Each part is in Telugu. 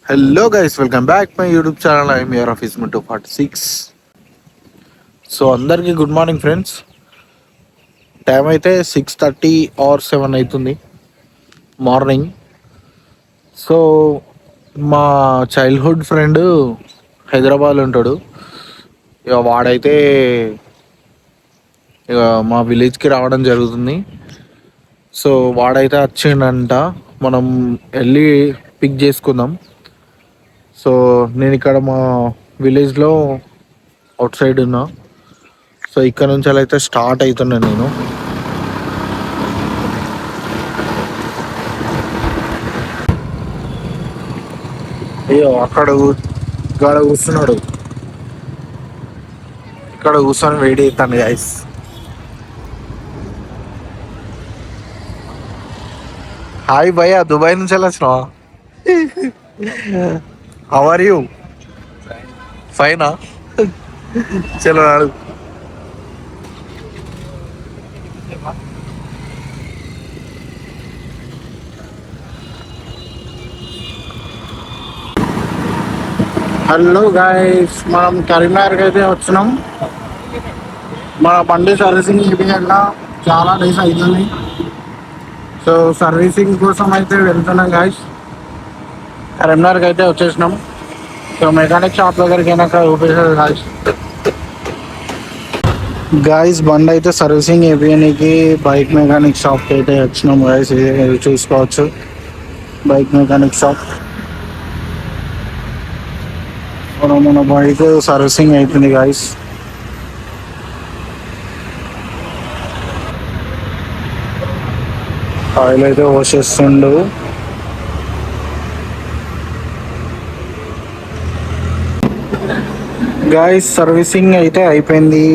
Hello guys, welcome back my YouTube channel. I'm your office 246. So అందరికీ గుడ్ మార్నింగ్ ఫ్రెండ్స్. టైం అయితే 6:30 ఆర్ 7 అవుతుంది మార్నింగ్. సో మా చైల్డ్హుడ్ ఫ్రెండ్ హైదరాబాద్లో ఉంటాడు. ఇక వాడైతే ఇక మా విలేజ్కి రావడం జరుగుతుంది. సో వాడైతే వచ్చిండంట, మనం వెళ్ళి పిక్ చేసుకుందాం. సో నేను ఇక్కడ మా విలేజ్లో అవుట్ సైడ్ ఉన్నా. సో ఇక్కడ నుంచి అలా అయితే స్టార్ట్ అవుతున్నా నేను. అయ్యో అక్కడ ఇక్కడ కూర్చున్నాడు, ఇక్కడ కూర్చొని వెయిట్ చేస్తాను గైస్. హాయ్ భయ్యా, దుబాయ్ నుంచి వెళ్ళొచ్చినావా? How are you? ఫైనా? చలో నాడు. హలో గాయస్, మనం కరీంనగర్కి అయితే వచ్చినాం. మన బండి సర్వీసింగ్ ఇవ్వాలన్నా చాలా డేస్ అవుతుంది. సో సర్వీసింగ్ కోసం అయితే వెళ్తున్నాం గాయస్. కరీంనగర్కి అయితే వచ్చేసినాం. సో మెకానిక్ షాప్ దగ్గరికి అయినాక చూపిస్తుంది గాయస్. గాయస్ బండి అయితే సర్వీసింగ్ ఇవ్వడానికి బైక్ మెకానిక్ షాప్కి అయితే వచ్చినాం గాయస్. ఇది చూసుకోవచ్చు, బైక్ మెకానిక్ షాప్. మన బైక్ సర్వీసింగ్ అవుతుంది గాయస్. ఆయిల్ అయితే పోసేస్తుండు. గాయస్ సర్వీసింగ్ అయితే అయిపోయింది.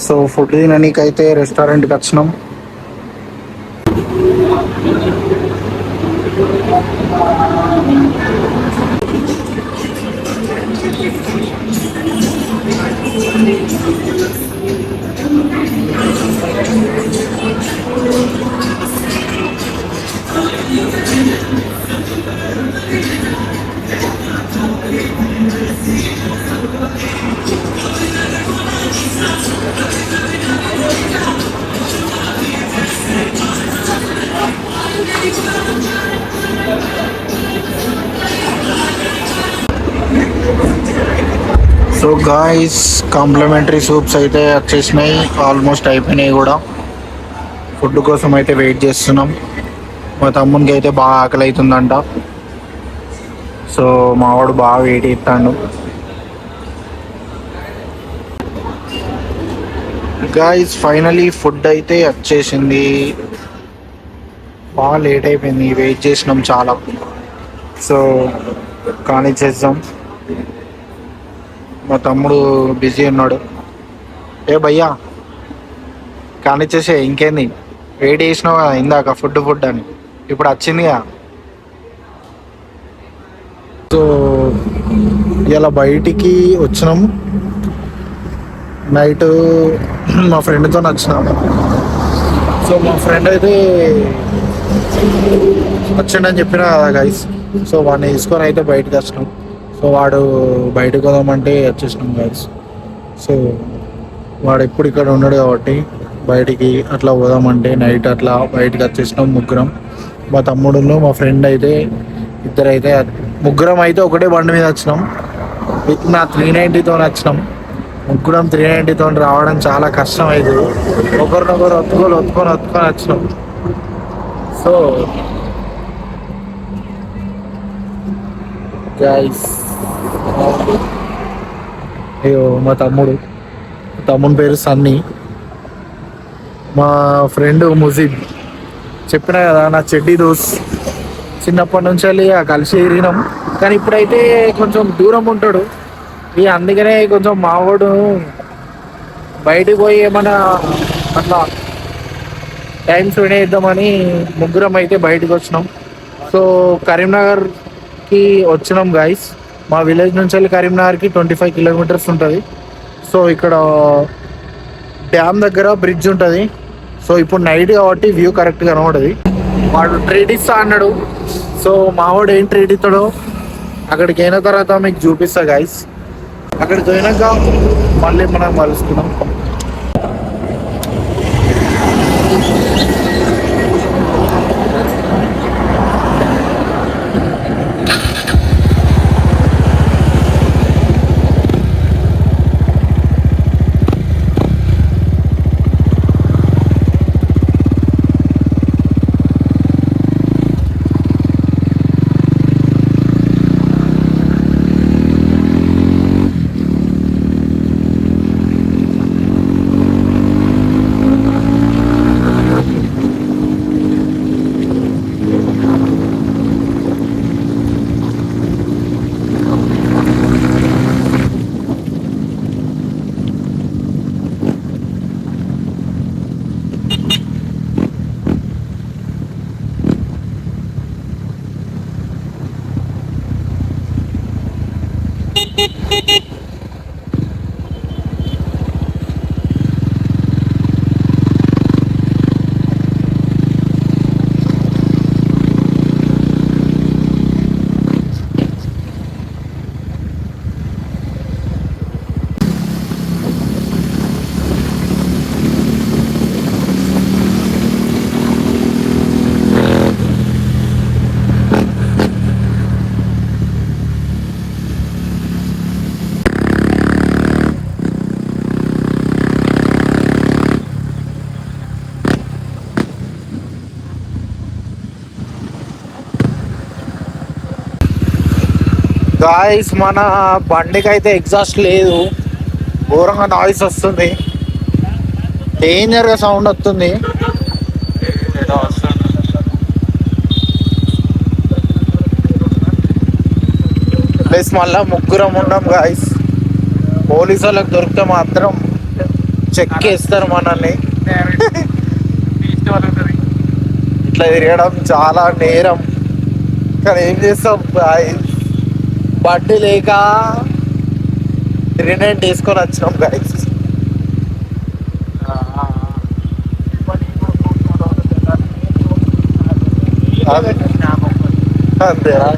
సో ఫుడ్ తినడానికి అయితే రెస్టారెంట్కి వచ్చినాం. సో గాయస్ కాంప్లిమెంటరీ సూప్స్ అయితే వచ్చేసినాయి, ఆల్మోస్ట్ అయిపోయినాయి కూడా. ఫుడ్ కోసం అయితే వెయిట్ చేస్తున్నాం. మా తమ్మునికి అయితే బాగా ఆకలి అవుతుందంట. సో మావాడు బాగా వెయిట్ చేస్తాడు. గాయస్ ఫైనలీ ఫుడ్ అయితే వచ్చేసింది. బాగా లేట్ అయిపోయింది, వెయిట్ చేసినాం చాలా. సో కానీ చేద్దాం. మా తమ్ముడు బిజీ ఉన్నాడు. ఏ భయ్యా కానిచ్చేసే, ఇంకేంది వెయిట్ చేసినావు కదా ఇందాక ఫుడ్ అని, ఇప్పుడు వచ్చిందిగా. సో ఇలా బయటికి వచ్చినాం. నైట్ మా ఫ్రెండ్తో వచ్చినాము. సో మా ఫ్రెండ్ అయితే వచ్చిండని చెప్పిన కదా గైస్. సో వాడిని తీసుకొని అయితే బయటకు వచ్చినాం. సో వాడు బయటకు పోదామంటే వచ్చేసినాం గైస్. సో వాడు ఎప్పుడు ఇక్కడ ఉన్నాడు కాబట్టి బయటికి అట్లా పోదామంటే నైట్ అట్లా బయటకు వచ్చేసినాం ముగ్గురం. మా తమ్ముడును మా ఫ్రెండ్ అయితే ఇద్దరైతే ముగ్గురం అయితే ఒకటే బండి మీద వచ్చినాం. విత్ నా 390తో వచ్చినాం. ముగ్గురం 390తో రావడం చాలా కష్టం అవుతుంది. ఒకరినొకరు ఒత్తుకొని వచ్చినాం. సో గైస్ అయ్యో మా తమ్ముని పేరు సన్నీ. మా ఫ్రెండ్ ముజీబ్, చెప్పినా కదా నా చెడ్డీ దోస్. చిన్నప్పటి నుంచి వెళ్ళి కలిసి ఎరిగినాం, కానీ ఇప్పుడైతే కొంచెం దూరం ఉంటాడు. ఇక అందుకనే కొంచెం మావాడు బయటికి పోయి ఏమన్నా అట్లా టైం స్పెండ్ చేద్దామని ముగ్గురం అయితే బయటకు వచ్చినాం. సో కరీంనగర్కి వచ్చినాం గాయస్. మా విలేజ్ నుంచి వెళ్ళి కరీంనగర్కి 25 కిలోమీటర్స్ ఉంటుంది. సో ఇక్కడ డ్యామ్ దగ్గర బ్రిడ్జ్ ఉంటుంది. సో ఇప్పుడు నైట్ కాబట్టి వ్యూ కరెక్ట్ కనబడుతుంది. వాడు ట్రీట్ ఇస్తా అన్నాడు. సో మావాడు ఏం ట్రీట్ ఇస్తాడో అక్కడికి అయిన తర్వాత మీకు చూపిస్తా గైస్. అక్కడికి పోయినాక మళ్ళీ మనం కలుసుకున్నాం. గాయస్ మన బండికి అయితే ఎగ్జాస్ట్ లేదు, ఘోరంగా నాయిస్ వస్తుంది, డేంజర్గా సౌండ్ వస్తుంది. ప్లస్ మళ్ళా ముగ్గురం ఉన్నాం గాయస్. పోలీసు వాళ్ళకి దొరికితే మాత్రం చెక్ చేస్తారు మనల్ని. ఇట్లా తిరగడం చాలా నేరం, కానీ ఏం చేస్తాం గాయస్, బండి లేక గ్రెనేడ్ వేసుకొని వచ్చినాం గైస్. అంతేనా?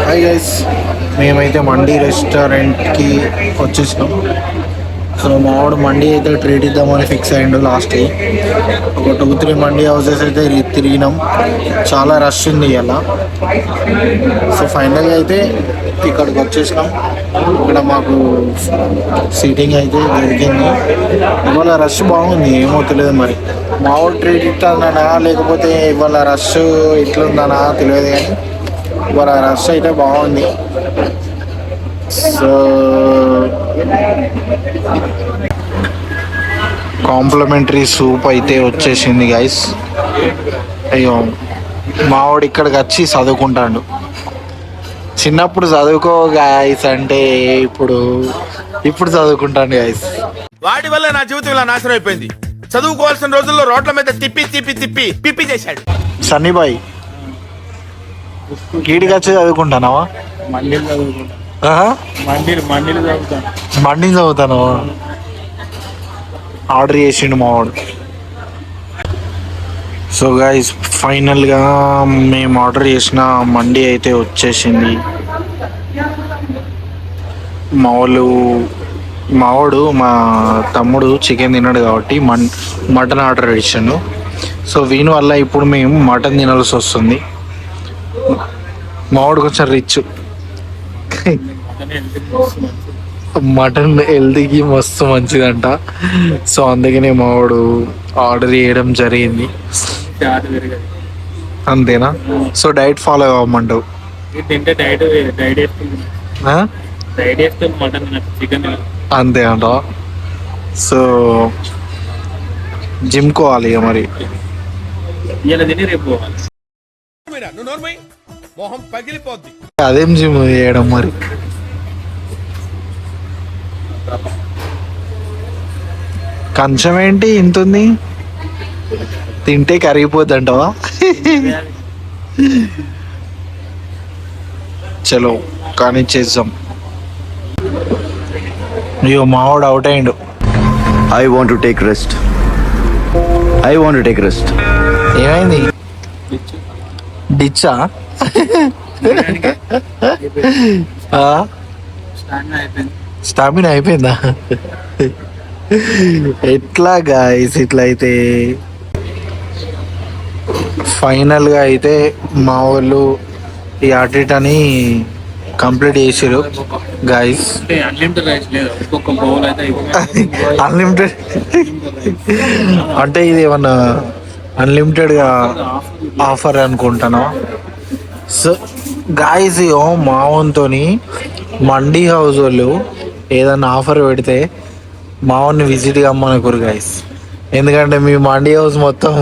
హాయ్ గైస్, మేమైతే మండీ రెస్టారెంట్కి వచ్చేసినాం. సో మావాడు మండీ అయితే ట్రీట్ ఇద్దామని ఫిక్స్ అయ్యిండు. లాస్ట్ ఒక 2-3 మండీ హౌసెస్ అయితే తిరిగినాం. చాలా రష్ ఉంది ఇలా. సో ఫైనల్గా అయితే ఇక్కడికి వచ్చేసినాం. ఇక్కడ మాకు సీటింగ్ అయితే దొరికింది. ఇవాళ రష్ బాగుంది, ఏమో తెలియదు మరి. మావాడు ట్రీట్ ఇస్తానా లేకపోతే ఇవాళ రష్ ఇట్లుందనా తెలియదు, కానీ ఇవాళ రష్ అయితే బాగుంది. సో కాంప్లిమెంటరీ సూప్ అయితే వచ్చేసింది గైస్. అయ్యో మావాడు ఇక్కడికి వచ్చి చదువుకుంటాడు. చిన్నప్పుడు చదువుకో గాయస్ అంటే ఇప్పుడు చదువుకుంటాను గాయస్. వాడి వల్ల నా జీవితం ఇలా నాశనం అయిపోయింది. చదువుకోవాల్సిన రోజుల్లో రోడ్ల మీద తిప్పి తిప్పి తిప్పి పిప్పి చేశాడు. సన్నీబాయ్ గీడికి వచ్చి చదువుకుంటానావా? మండీ చదువుతాను. ఆర్డర్ చేసిండు మావాడు. సో గైస్ ఫైనల్గా మేము ఆర్డర్ చేసిన మండీ అయితే వచ్చేసింది. మావాడు మా తమ్ముడు చికెన్ తిన్నాడు కాబట్టి మటన్ ఆర్డర్ చేసాను. సో వీని వల్ల ఇప్పుడు మేము మటన్ తినాల్సి వస్తుంది. మావాడు కొంచెం రిచ్, మటన్ హెల్తీకి మస్తు మంచిదంట. సో అందుకనే మావాడు ఆర్డర్ చేయడం జరిగింది. అంతేనా? సో డైట్ ఫాలో అవ్వమంటావు? అంతే అంట. సో జిమ్ కోవాలి ఇక మరి. అదేం జిమ్ చేయడం మరి. కంచం ఏంటి ఇంత ఉంది? తింటే కరిగిపోద్ది అంటావా? చలో కానీ చేద్దాం. అయ్యో మావాడు అవుట్ అయ్యిండు. I want to take rest. I want to take rest. ఏమైంది? డిచ్చా? స్టామినా అయిపోయిందా? ఎట్లా గాయస్ ఇట్లా అయితే ఫైనల్గా అయితే మా వాళ్ళు ఈ ఆర్టిట్ అని కంప్లీట్ చేసారు గాయస్. అన్లిమిటెడ్ అంటే ఇది ఏమన్నా అన్లిమిటెడ్గా ఆఫర్ అనుకుంటాను. సో గాయస్ మా వంతోని మండీ హౌస్ వాళ్ళు ఏదన్నా ఆఫర్ పెడితే మా వాడిని విజిట్ కమ్మనుకోరు గాయస్. ఎందుకంటే మీ మండీ హౌస్ మొత్తం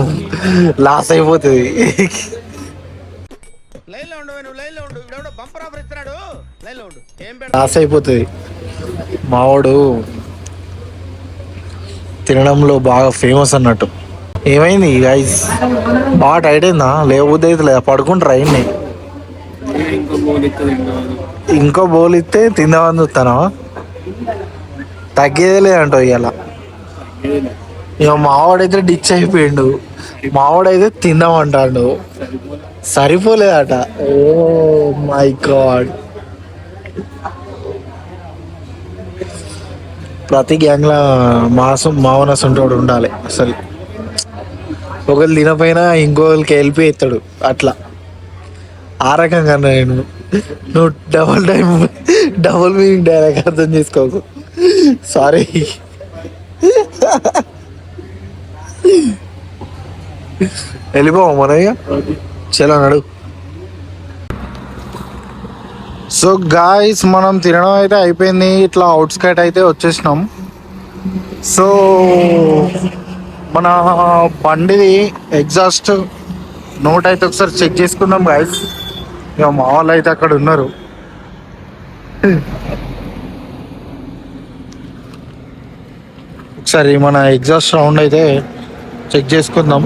లాస్ అయిపోతుంది. లాస్ అయిపోతుంది. మావాడు తినడంలో బాగా ఫేమస్ అన్నట్టు. ఏమైంది గాయస్? బాగా టైట్ అయిందా? లేకపోతే అయితే లేదా పడుకుంటారా అయింది? ఇంకో బౌల్ ఇస్తే తిందామని చూస్తానా? తగ్గేదే లేదంటావు ఇవాళ. ఇక మావాడైతే డిచ్ అయిపోయిండు. మావాడైతే తిందామంటాడు. సరిపోలేదట. Oh my god. ప్రతి గ్యాంగ్లో మావనస్ ఉంటాడు ఉండాలి అసలు. ఒకరు తినపోయినా ఇంకొకరికి హెల్ప్ చేస్తాడు అట్లా. ఆ రకంగా నేను నువ్వు డబుల్ మీనింగ్ డైలాగ్ అర్థం చేసుకోకు. సారీ. వెళ్ళిపోవా మనయ్య? చలో నడు. సో గాయస్ మనం తినడం అయితే అయిపోయింది. ఇట్లా అవుట్స్కట్ అయితే వచ్చేసినాం. సో మన బండిది ఎగ్జాస్ట్ నోట్ అయితే ఒకసారి చెక్ చేసుకుందాం గాయస్. ఇక మా వాళ్ళు అయితే అక్కడ ఉన్నారు. ఒకసారి మన ఎగ్జాస్ట్ సౌండ్ అయితే చెక్ చేసుకుందాం.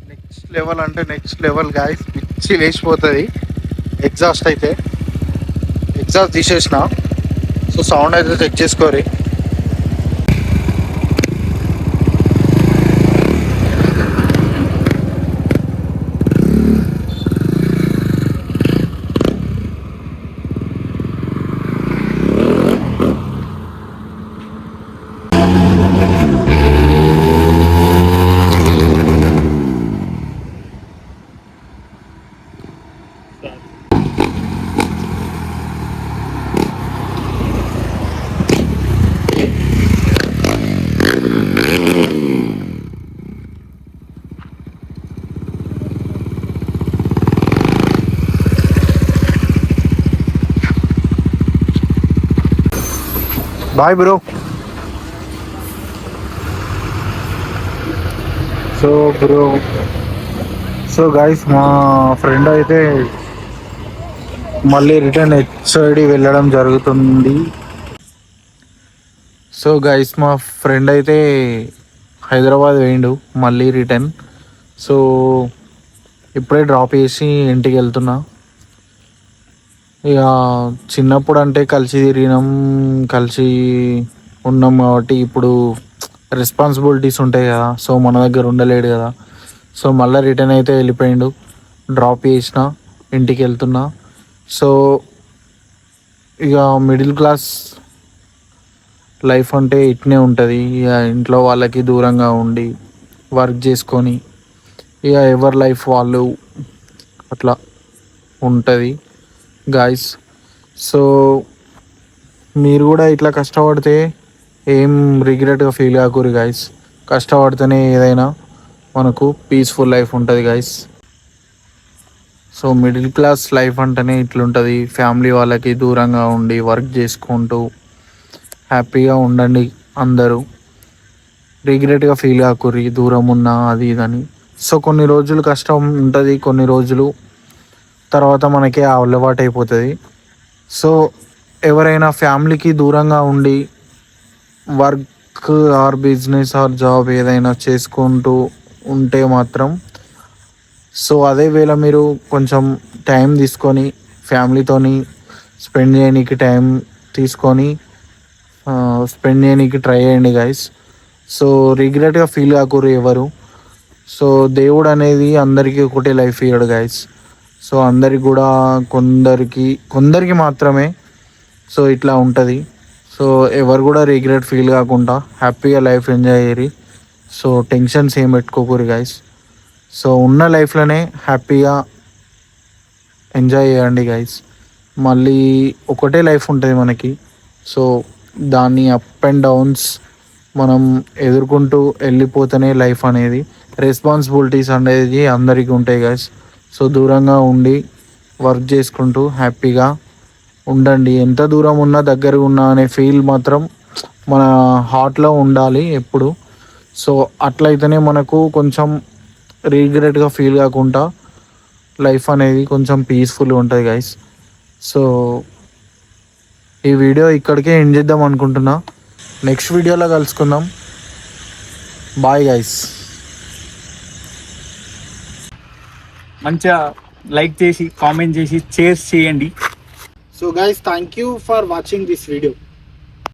నెక్స్ట్ లెవెల్ అంటే నెక్స్ట్ లెవెల్ గాయస్. పిచ్చి లేచిపోతుంది ఎగ్జాస్ట్ అయితే. ఎగ్జాస్ట్ తీసేసిన. సో సౌండ్ అయితే చెక్ చేసుకోరి. Bye bro. సో గైస్ మా ఫ్రెండ్ అయితే మళ్ళీ రిటర్న్ హెచ్ఐడి వెళ్ళడం జరుగుతుంది. సో గైస్ మా ఫ్రెండ్ అయితే హైదరాబాద్ వేయండు మళ్ళీ రిటర్న్. సో ఇప్పుడే డ్రాప్ చేసి ఇంటికి వెళ్తున్నా. ఇక చిన్నప్పుడు అంటే కలిసి తిరిగినాం, కలిసి ఉన్నాం కాబట్టి ఇప్పుడు రెస్పాన్సిబిలిటీస్ ఉంటాయి కదా. సో మన దగ్గర ఉండలేడు కదా. సో మళ్ళీ రిటర్న్ అయితే వెళ్ళిపోయిండు. డ్రాప్ చేసిన ఇంటికి వెళ్తున్నా. సో ఇక మిడిల్ క్లాస్ లైఫ్ అంటే ఇట్నే ఉంటుంది. ఇక ఇంట్లో వాళ్ళకి దూరంగా ఉండి వర్క్ చేసుకొని ఇక ఎవరి లైఫ్ వాళ్ళు అట్లా ఉంటుంది గాయస్. సో మీరు కూడా ఇట్లా కష్టపడితే ఏం రిగ్రెట్గా ఫీల్ కాకూరి గాయస్. కష్టపడితేనే ఏదైనా మనకు పీస్ఫుల్ లైఫ్ ఉంటుంది guys. So middle class life అంటేనే ఇట్లుంటుంది. ఫ్యామిలీ వాళ్ళకి దూరంగా ఉండి వర్క్ చేసుకుంటూ హ్యాపీగా ఉండండి అందరూ. రిగ్రెట్గా ఫీల్ కాకూరి దూరం ఉన్నా అది ఇదని. సో కొన్ని రోజులు కష్టం ఉంటుంది, కొన్ని రోజులు తర్వాత మనకి అలవాటు అయిపోతుంది. సో ఎవరైనా ఫ్యామిలీకి దూరంగా ఉండి work or business are job ఏదైనా చేసుకుంటూ ఉంటే మాత్రం సో అదే వేళ మీరు కొంచెం టైం తీసుకొని ఫ్యామిలీతోని స్పెండ్ చేయడానికి టైం తీసుకొని స్పెండ్ చేయడానికి ట్రై చేయండి గైస్. సో రిగ్రెట్గా ఫీల్ కాకూరు ఎవరు. సో దేవుడు అనేది అందరికీ ఒకటే లైఫ్ ఇయ్యడు గైస్. సో అందరికి కూడా కొందరికి మాత్రమే సో ఇట్లా ఉంటుంది. సో ఎవరు కూడా రిగ్రెట్ ఫీల్ కాకుండా హ్యాపీగా లైఫ్ ఎంజాయ్ చేయరి. సో టెన్షన్స్ ఏం పెట్టుకోకూరి గైస్. సో ఉన్న లైఫ్లోనే హ్యాపీగా ఎంజాయ్ చేయండి గైస్. మళ్ళీ ఒకటే లైఫ్ ఉంటుంది మనకి. సో దాన్ని అప్ అండ్ డౌన్స్ మనం ఎదుర్కొంటూ వెళ్ళిపోతేనే లైఫ్ అనేది. రెస్పాన్సిబిలిటీస్ అనేది అందరికీ ఉంటాయి గైస్. సో దూరంగా ఉండి వర్క్ చేసుకుంటూ హ్యాపీగా ఉండండి. ఎంత దూరం ఉన్నా దగ్గర ఉన్నా అనే ఫీల్ మాత్రం మన హార్ట్లో ఉండాలి ఎప్పుడు. సో అట్లయితేనే మనకు కొంచెం రిగ్రెట్గా ఫీల్ కాకుండా లైఫ్ అనేది కొంచెం పీస్ఫుల్గా ఉంటుంది గైస్. సో ఈ వీడియో ఇక్కడికే ఎండ్ చేద్దాం అనుకుంటున్నా. నెక్స్ట్ వీడియోలో కలుసుకుందాం. Bye guys. మంచిగా లైక్ చేసి కామెంట్ చేసి షేర్ చేయండి. So guys, thank you for watching this video.